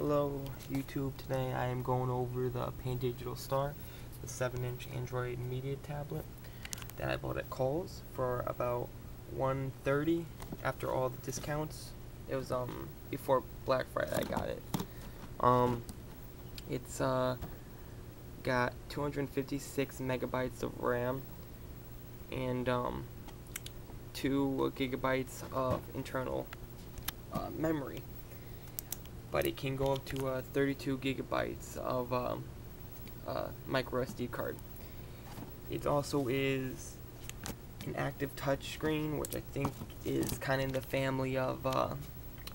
Hello YouTube, today I am going over the pandigital Star, the 7-inch Android media tablet that I bought at Kohl's for about $130 after all the discounts. It was before Black Friday I got it. It's got 256 megabytes of RAM and 2 gigabytes of internal memory. But it can go up to 32 gigabytes of micro SD card. It also is an active touch screen, which I think is kind of in the family of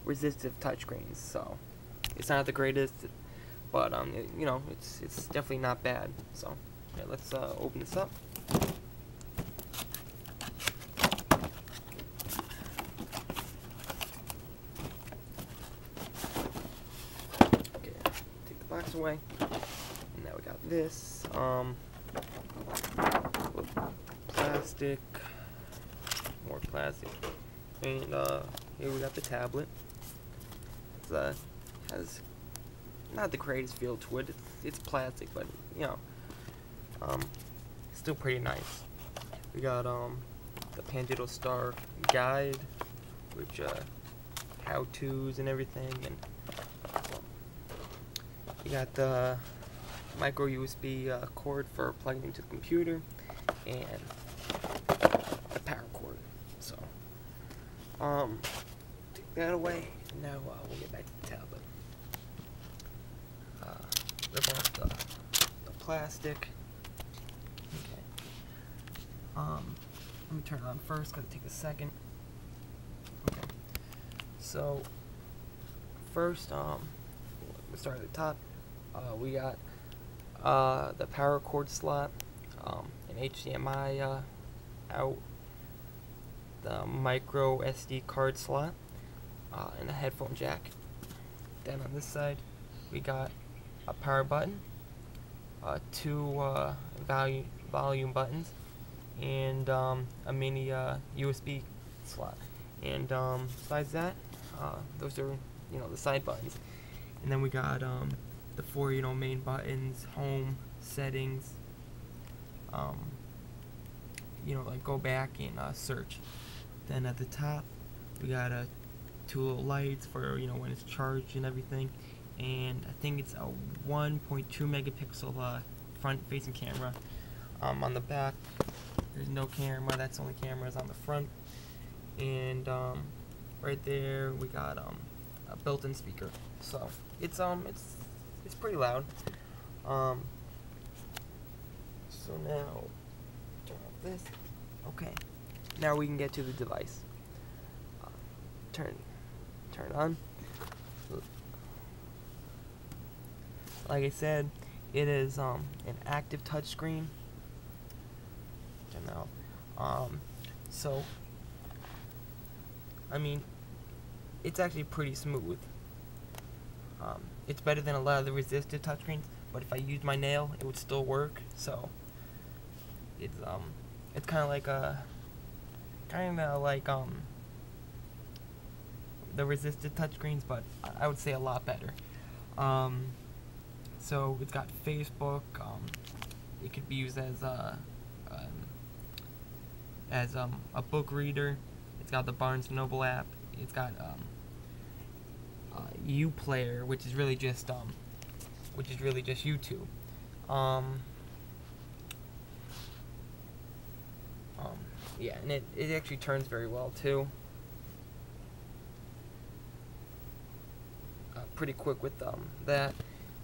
resistive touchscreens. So it's not the greatest, but it's definitely not bad. So yeah, let's open this up. Box away, and now we got this plastic, more plastic, and here we got the tablet. It has not the greatest feel to it. It's plastic, but still pretty nice. We got the pandigital Star guide, which how-tos and everything, and you got the micro USB cord for plugging into the computer, and the power cord. So, take that away. Now we'll get back to the tablet. Rip off the plastic. Okay. Let me turn it on first because it takes a second. Okay. So, first, we'll start at the top. We got the power cord slot, an HDMI out, the micro SD card slot, and a headphone jack. Then on this side, we got a power button, 2 volume buttons, and a mini USB slot. And besides that, those are the side buttons. And then we got the 4 main buttons: home, settings, like go back and search. Then at the top we got 2 little lights for when it's charged and everything, and I think it's a 1.2 megapixel front facing camera. On the back there's no camera, that's only cameras on the front. And right there we got a built-in speaker, so it's pretty loud. So now turn off this. Okay, now we can get to the device. Turn it on. Like I said, it is an active touchscreen. So I mean, it's actually pretty smooth. It's better than a lot of the resistive touchscreens, but if I used my nail, it would still work. So it's kind of like the resistive touchscreens, but I would say a lot better. So it's got Facebook. It could be used as a book reader. It's got the Barnes & Noble app. It's got UPlayer, which is really just YouTube. Yeah, and it actually turns very well too. Pretty quick with that.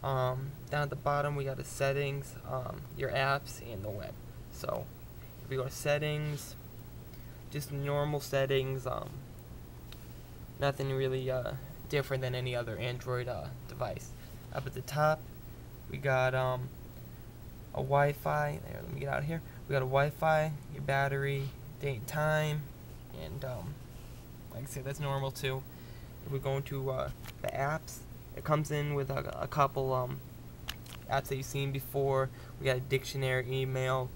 Down at the bottom we got the settings, your apps, and the web. So if we go to settings, just normal settings, nothing really different than any other Android device. Up at the top we got a Wi-Fi. There, let me get out of here. We got a Wi-Fi, your battery, date and time, and like I said, that's normal too. If we go into the apps, it comes in with a couple apps that you've seen before. We got a dictionary, email,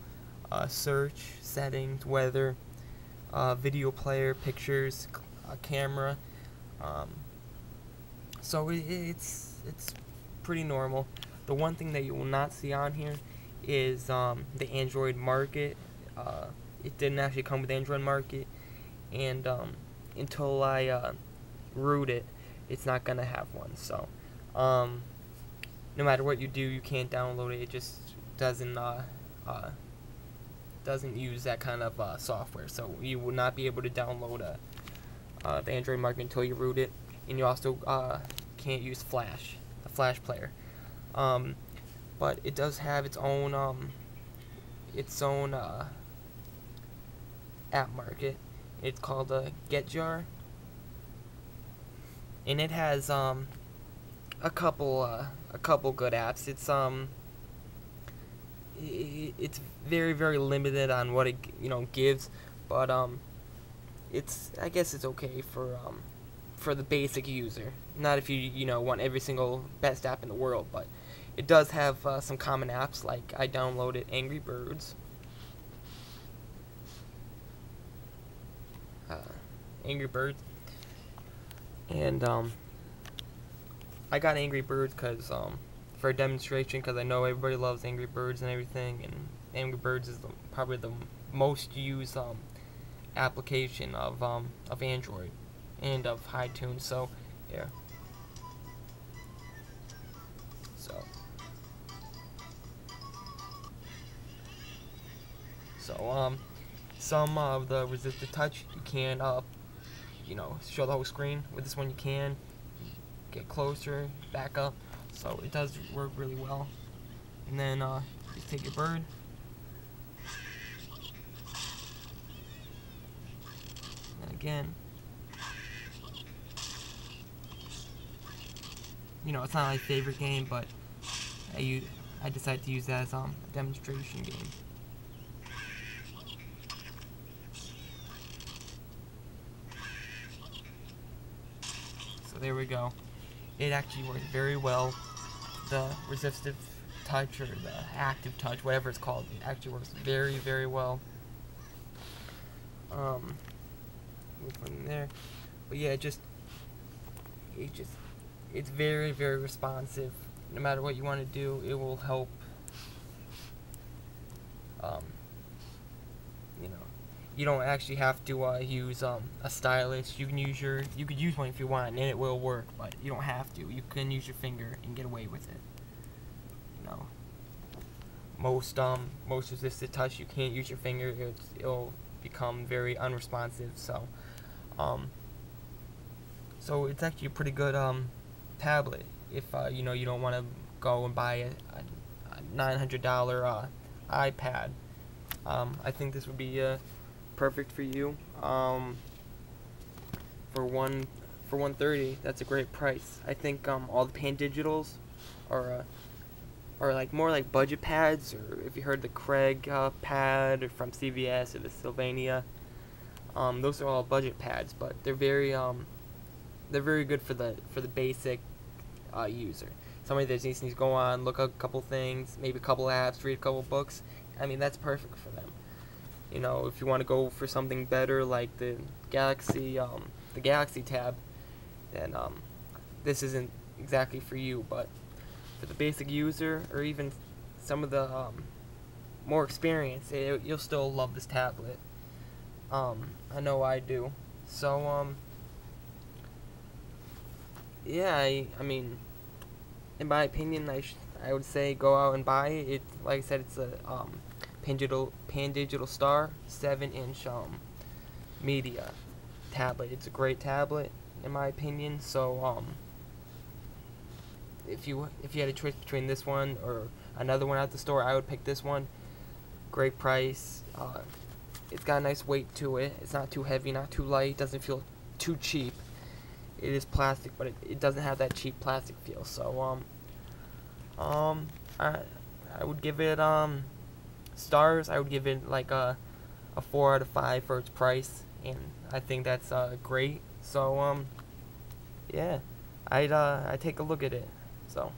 search, settings, weather, video player, pictures, camera. So it's it's pretty normal. The one thing that you will not see on here is the Android Market. It didn't actually come with Android Market, and until I root it, it's not gonna have one. So no matter what you do, you can't download it. It just doesn't use that kind of software. So you will not be able to download the Android Market until you root it, and you also can't use Flash, the Flash player. But it does have its own app market. It's called GetJar, and it has a couple good apps. It's very, very limited on what it gives, but I guess it's okay for the basic user. Not if you want every single best app in the world, but it does have some common apps. Like I downloaded Angry Birds. And I got Angry Birds for a demonstration, because I know everybody loves Angry Birds and everything, and Angry Birds is probably the most used application of Android and of iTunes. So yeah. So some of the resistive touch you can show the whole screen. With this one you can get closer, back up, so it does work really well. And then just take your bird, and again, it's not my favorite game, but I decided to use that as a demonstration game. So there we go. It actually works very well. The resistive touch, or the active touch, whatever it's called, it actually works very, very well. Move from there. But yeah, it's very, very responsive. No matter what you want to do, it will help. You don't actually have to use a stylus. You could use one if you want, and it will work. But you don't have to. You can use your finger and get away with it. Most resistive touch, you can't use your finger. It'll become very unresponsive. So it's actually a pretty good tablet if you don't want to go and buy a $900 iPad. I think this would be perfect for you. For $130, that's a great price. I think all the pandigitals are like more like budget pads, or if you heard the Craig pad, or from CVS, or the Sylvania. Those are all budget pads, but they're very good for the basic user. Somebody that needs to go on, look up a couple things, maybe a couple apps, read a couple books. I mean, that's perfect for them. If you want to go for something better, like the Galaxy tab, then this isn't exactly for you. But for the basic user, or even some of the more experienced, you'll still love this tablet. I know I do. So yeah, I mean, in my opinion, I would say go out and buy it. Like I said, it's a Pandigital Star 7-inch media tablet. It's a great tablet in my opinion. So if you had a choice between this one or another one at the store, I would pick this one. Great price. It's got a nice weight to it. It's not too heavy, not too light. Doesn't feel too cheap. It is plastic, but it doesn't have that cheap plastic feel. So I would give it stars. I would give it like a 4 out of 5 for its price, and I think that's great. So yeah, I'd take a look at it. So